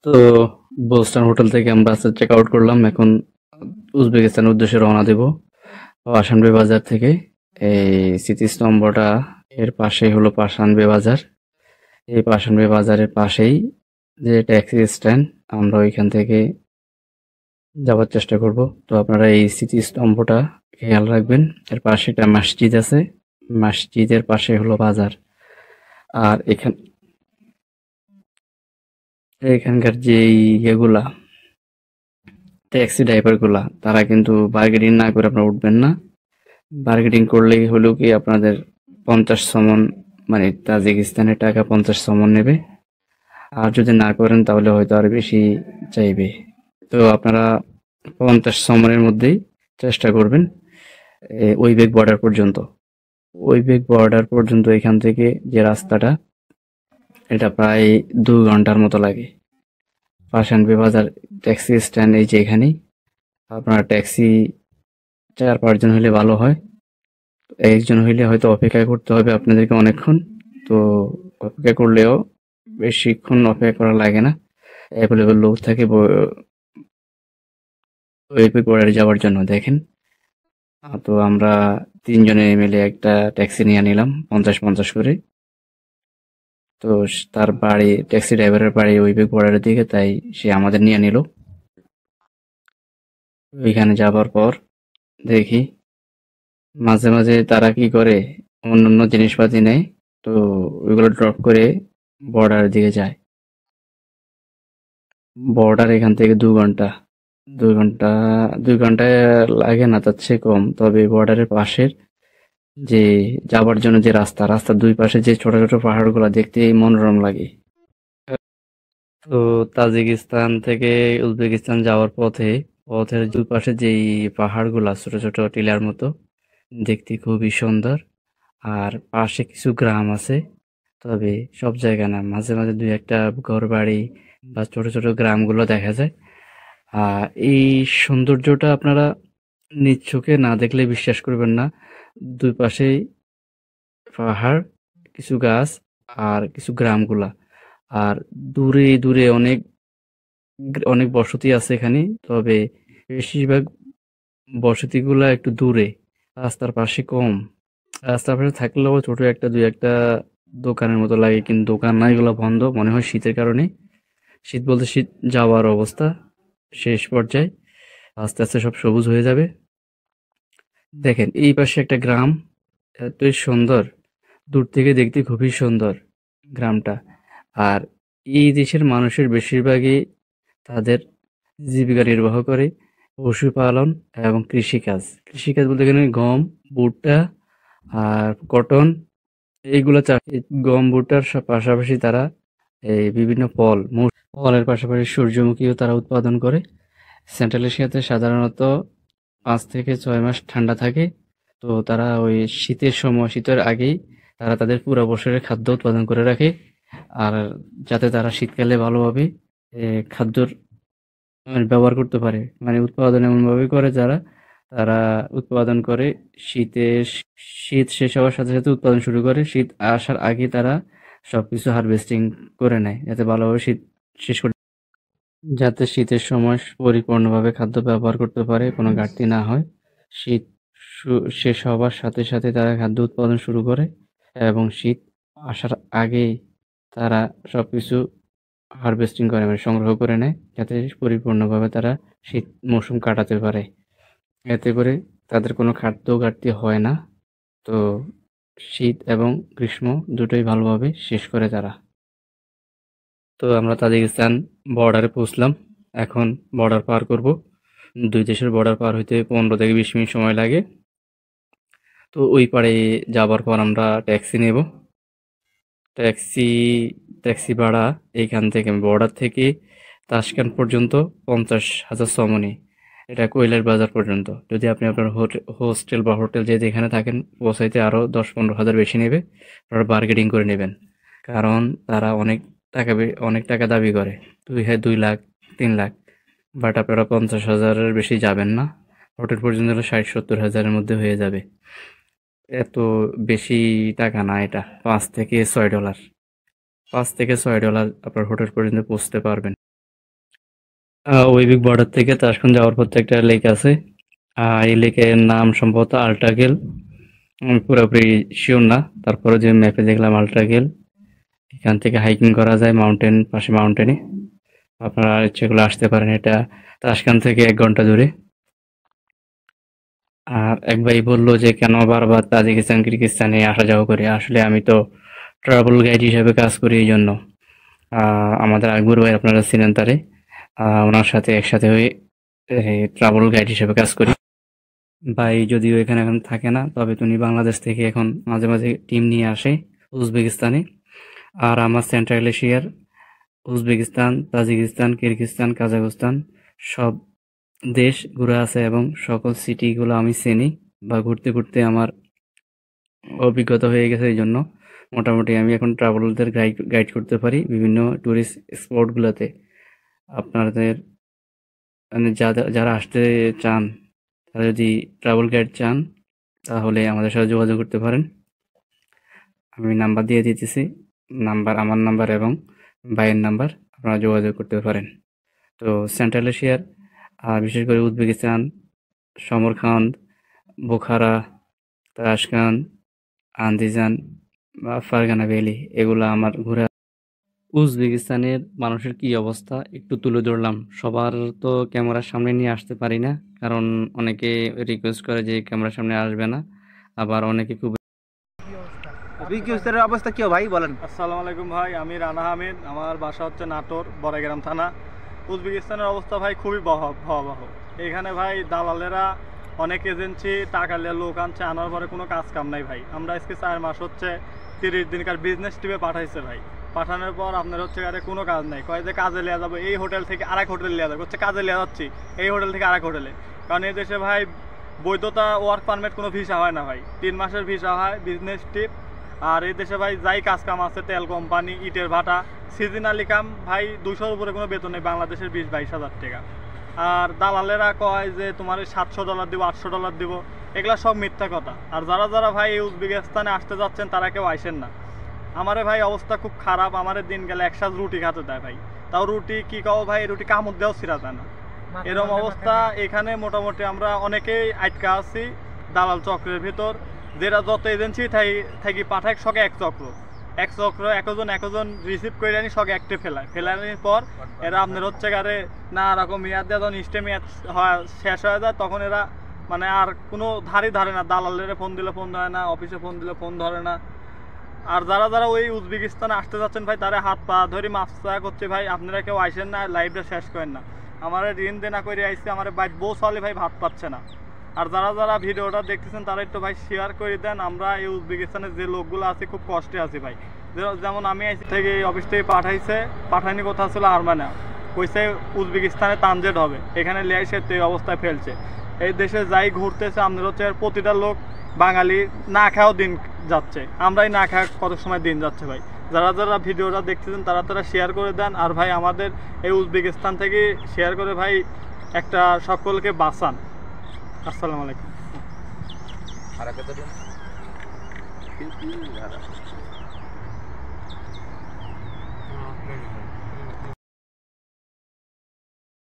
তো বোস্টান হোটেল থেকে আমরা চেক আউট করলাম। এখন উজবেকিস্তানের উদ্দেশ্যে রওনা দেব পাশানবে বাজার থেকে। এই স্মৃতিস্তম্ভটা এর পাশেই হলো পাশানবে বাজার। এই পাশানবে বাজারের পাশেই যে ট্যাক্সি স্ট্যান্ড, আমরা ওইখান থেকে যাওয়ার চেষ্টা করব। তো আপনারা এই স্মৃতিস্তম্ভটা খেয়াল রাখবেন। এর পাশে একটা মসজিদ আছে, মসজিদের পাশে হলো বাজার। আর এখানকার যে ইয়েগুলা ট্যাক্সি ড্রাইভার গুলা তারা কিন্তু বার্গেনিং না করে আপনারা উঠবেন না। বার্গেনিং করলেই হলো কি আপনাদের 50 সমন, মানে তাজিকিস্তানের টাকা 50 সমন নেবে। আর যদি না করেন তাহলে হয়তো আরো বেশি চাইবে। তো আপনারা 50 সমনের মধ্যেই চেষ্টা করবেন ওইবেক বর্ডার পর্যন্ত। ওইবেক বর্ডার পর্যন্ত এখান থেকে যে রাস্তাটা, এটা প্রায় 2 ঘন্টার মতো লাগে। পাশানবে বাজার ট্যাক্সি স্ট্যান্ড এই যে এখানেই। আপনারা ট্যাক্সি 4-5 জন হলে ভালো হয়। একজন হইলে হয়তো অপেক্ষা করতে হবে আপনাদেরকে অনেকক্ষণ। তো অপেক্ষা করলেও বেশিক্ষণ অপেক্ষা করা লাগে না। অ্যাভেলেবল লোক থাকে ওয়েবে করে যাওয়ার জন্য। দেখেন, তো আমরা 3 জনে মিলে একটা ট্যাক্সি নিয়ে নিলাম 50-50 করে। তো তার বাড়ি, ট্যাক্সি ড্রাইভারের বাড়ি ওইবে বর্ডারের দিকে, তাই সে আমাদের নিয়ে নিল। ওইখানে যাবার পর দেখি মাঝে মাঝে তারা কি করে, অন্যান্য জিনিসপাতি নেয়। তো ওইগুলো ড্রপ করে বর্ডারের দিকে যায়। বর্ডার এখান থেকে 2 ঘন্টা, 2 ঘন্টা, 2 ঘন্টায় লাগে না, তার চেয়ে কম। তবে বর্ডারের পাশের যে যাবার জন্য যে রাস্তার দুই পাশে যে ছোট ছোট পাহাড়গুলো দেখতে মনোরম লাগে। তো তাজিকিস্তান থেকে উজবেকিস্তান যাওয়ার পথের দুই পাশে যেই পাহাড়গুলা ছোট ছোট টিলার মতো, দেখতে খুবই সুন্দর। আর পাশে কিছু গ্রাম আছে, তবে সব জায়গা না, মাঝে মাঝে দুই একটা ঘর বাড়ি বা ছোট ছোট গ্রামগুলো দেখা যায়। এই সৌন্দর্যটা আপনারা নিজ চোখে না দেখলে বিশ্বাস করবেন না। দুই পাশেই পাহাড়, কিছু গাছ, আর কিছু গ্রামগুলা। আর দূরে দূরে অনেক অনেক বসতি আছে এখানে, তবে বেশিরভাগ বসতিগুলা একটু দূরে, রাস্তার পাশে কম। রাস্তার পাশে থাকলেও ছোট একটা দুই একটা দোকানের মতো লাগে, কিন্তু দোকান না, এগুলো বন্ধ, মনে হয় শীতের কারণে। শীত বলতে শীত যাওয়ার অবস্থা শেষ পর্যায়ে, আস্তে আস্তে সব সবুজ হয়ে যাবে। দেখেন এই পাশে একটা গ্রাম, এতই সুন্দর, দূর থেকে দেখতে খুবই সুন্দর গ্রামটা। আর এই দেশের মানুষের বেশিরভাগই তাদের জীবিকা নির্বাহ করে পশুপালন এবং কৃষিকাজ। কৃষিকাজ বলতে এখানে গম, ভুট্টা আর কটন, এইগুলা চাষ। এই গম ভুট্টার পাশাপাশি তারা এই বিভিন্ন ফলের পাশাপাশি সূর্যমুখীও তারা উৎপাদন করে। সেন্ট্রাল এশিয়াতে সাধারণত 5 থেকে 6 মাস ঠান্ডা থাকে। তো তারা ওই শীতের আগেই তারা তাদের পুরো বছরের খাদ্য উৎপাদন করে রাখে। আর যাতে তারা শীতকালে ভালোভাবে খাদ্যর ব্যবহার করতে পারে, মানে উৎপাদন এমনভাবে করে তারা উৎপাদন করে শীতে, শীত শেষ হওয়ার সাথে সাথে উৎপাদন শুরু করে। শীত আসার আগে তারা সবকিছু হারভেস্টিং করে নেয়, যাতে ভালোভাবে শীত শেষ করতে, যাতে শীতের সময় পরিপূর্ণভাবে খাদ্য ব্যবহার করতে পারে, কোনো ঘাটতি না হয়। শীত শেষ হবার সাথে সাথে তারা খাদ্য উৎপাদন শুরু করে, এবং শীত আসার আগেই তারা সবকিছু হারভেস্টিং করে, মানে সংগ্রহ করে নেয়, যাতে পরিপূর্ণভাবে তারা শীত মৌসুম কাটাতে পারে। এতে করে তাদের কোনো খাদ্য ঘাটতি হয় না। তো শীত এবং গ্রীষ্ম দুটোই ভালোভাবে শেষ করে তারা। তো আমরা তাজিকিস্তান বর্ডারে পৌঁছলাম। এখন বর্ডার পার করব। দুই দেশের বর্ডার পার হইতে 15 থেকে 20 মিনিট সময় লাগে। তো ওই পারে যাবার পর আমরা ট্যাক্সি নেব। ট্যাক্সি ট্যাক্সি ভাড়া এইখান থেকে বর্ডার থেকে তাশকান্দ পর্যন্ত 50,000 সমনি। এটা কৈলার বাজার পর্যন্ত। যদি আপনি আপনার হোস্টেল বা হোটেল যে যেখানে থাকেন পৌঁছাইতে আরও 10-15 হাজার বেশি নেবে। আপনারা বার্গেনিং করে নেবেন, কারণ তারা অনেক টাকা দাবি করে। 2 লাখ 3 লাখ, বাট আপনারা 50,000-এর বেশি যাবেন না। হোটেল পর্যন্ত হলে 60-70 হাজারের মধ্যে হয়ে যাবে। এত বেশি টাকা না এটা। $5 থেকে $6, $5 থেকে $6 আপনার হোটেল পর্যন্ত পৌঁছতে পারবেন। ওইবিক বর্ডার থেকে তাশখন্দ যাওয়ার পথে একটা লেক আছে। এই লেকের নাম সম্ভবত আল্ট্রাগেল। আমি পুরোপুরি শিওর না, তারপরে যে ম্যাপে দেখলাম আল্ট্রাগেল। এখান থেকে হাইকিং করা যায় মাউন্টেন, পাশে মাউন্টেনে। আপনারা ইচ্ছে করলে আসতে পারেন, এটা তাশখান থেকে 1 ঘন্টা দূরে। আর এক ভাই বললো যে কেন বারবার তাজিকিস্তান কিরগিজস্তানে আসা যাওয়া করি, আসলে আমি তো ট্রাভেল গাইড হিসেবে কাজ করি, এই জন্য। আমাদের আকবর ভাই, আপনারা চিনেন তারে, ওনার সাথে একসাথে হয়ে ট্রাভেল গাইড হিসেবে কাজ করি। ভাই যদিও এখানে এখন থাকে না, তবে উনি বাংলাদেশ থেকে এখন মাঝে মাঝে টিম নিয়ে আসে উজবেকিস্তানে। আর আমার সেন্ট্রাল এশিয়ার উজবেকিস্তান, তাজিকিস্তান, কিরগিজস্তান, কাজাখস্তান সব দেশ ঘুরে আছে এবং সকল সিটিগুলো আমি চিনি বা ঘুরতে ঘুরতে আমার অভিজ্ঞতা হয়ে গেছে। এই জন্য মোটামুটি আমি এখন ট্রাভেলারদের গাইড করতে পারি বিভিন্ন ট্যুরিস্ট স্পটগুলোতে। আপনাদের মানে যারা আসতে চান, তারা যদি ট্রাভেল গাইড চান, তাহলে আমাদের সাথে যোগাযোগ করতে পারেন। আমি নাম্বার দিয়ে দিতেছি, আমার নাম্বার এবং ভাইয়ের নাম্বার, আপনারা যোগাযোগ করতে পারেন। তো সেন্ট্রাল এশিয়ার বিশেষ করে উজবেকিস্তান, সমরকান্দ, বোখারা, তাশকান্দ, আন্দিজান বা ফারগানা ভ্যালি, এগুলো আমার ঘুরে। উজবেকিস্তানের মানুষের কি অবস্থা একটু তুলে ধরলাম। সবার তো ক্যামেরার সামনে নিয়ে আসতে পারি না, কারণ অনেকে রিকোয়েস্ট করে যে ক্যামেরার সামনে আসবে না, আবার অনেকে খুব। উজবেকিস্তানের অবস্থা কি ভাই বলেন? আসসালামু আলাইকুম ভাই, আমি রানা হামিদ, আমার বাসা হচ্ছে নাটোর বড়াইগ্রাম থানা। উজবেকিস্তানের অবস্থা ভাই খুবই ভয়াবহ। এখানে ভাই দালালেরা অনেক এজেন্সি টাকা নিয়ে লোক আনছে, আনার পরে কোনো কাজ কাম নাই ভাই। আমরা আজকে 4 মাস হচ্ছে 30 দিনকার বিজনেস ট্রিপে পাঠাইছে ভাই। পাঠানোর পর আপনার হচ্ছে আরে কোনো কাজ নাই, কয় যে কাজে লিয়া যাবো, এই হোটেল থেকে আরেক হোটেল লিয়া যাবো, হচ্ছে কাজে লিয়া যাচ্ছি এই হোটেল থেকে আরেক হোটেলে। কারণ এই দেশে ভাই বৈধতা ওয়ার্ক পারমিট কোনো ভিসা হয় না ভাই, 3 মাসের ভিসা হয় বিজনেস ট্রিপ। আর এই দেশে ভাই যাই কাজ কাম আছে, তেল কোম্পানি, ইটের ভাটা, সিজনালি কাম ভাই, 200-র উপরে কোনো বেতন নেই, বাংলাদেশের 20-22 হাজার টাকা। আর দালালেরা কয় যে তোমার $700 দিব, $800 দিব, এগুলা সব মিথ্যা কথা। আর যারা যারা ভাই এই উজবেকিস্তানে আসতে যাচ্ছেন, তারা কেউ আইসেন না। আমারে ভাই অবস্থা খুব খারাপ, আমারে দিন গেলে 1 সাজ রুটি খাতে দেয় ভাই, তাও রুটি কি কাও ভাই, রুটি কামড় দেওয়াও ছিঁড়া যায় না, এরকম অবস্থা। এখানে মোটামুটি আমরা অনেকেই আটকা আছি দালাল চক্রের ভিতর, যেটা যত এজেন্সি থাকি পাঠায় সঙ্গে এক চক্র একজন রিসিভ করে আনি সঙ্গে একটে ফেলানির পর এরা আপনার হচ্ছে গারে না রকম মেয়াদ দেয়, যখন মেয়াদ শেষ হয়ে যায়, তখন এরা মানে আর কোনো ধারে না, দালালের ফোন দিলে ফোন ধরে না, অফিসে ফোন দিলে ফোন ধরে না। আর যারা যারা ওই উজবেকিস্তানে আসতে যাচ্ছেন ভাই, তারা হাত পা ধরে মাফসা করছে ভাই, আপনারা কেউ আইসেন না, লাইভটা শেষ করেন না। আমার ঋণ দেনা করে আইসে, আমার বাইক বউ চলে ভাই, ভাত পাচ্ছে না। আর যারা যারা ভিডিওটা দেখতেছেন, তারা একটু ভাই শেয়ার করে দেন। আমরা এই উজবেকিস্তানের যে লোকগুলো আছে খুব কষ্টে আছি ভাই। যেমন আমি আইসি থেকে অফিস থেকে পাঠায়নি, কথা ছিল আরমানা, কইছে উজবেকিস্তানে তানজেট হবে, এখানে লিয়াইসে তো এই অবস্থায় ফেলছে। এই দেশে যাই ঘুরতেছে আপনার হচ্ছে প্রতিটা লোক বাঙালি না খাওয়াও দিন যাচ্ছে, আমরাই না খাওয়া কত সময় দিন যাচ্ছে ভাই। যারা যারা ভিডিওটা দেখতেছেন, তারা শেয়ার করে দেন। আর ভাই আমাদের এই উজবেকিস্তান থেকে শেয়ার করে ভাই একটা সকলকে বাঁচান। আসসালামু আলাইকুম।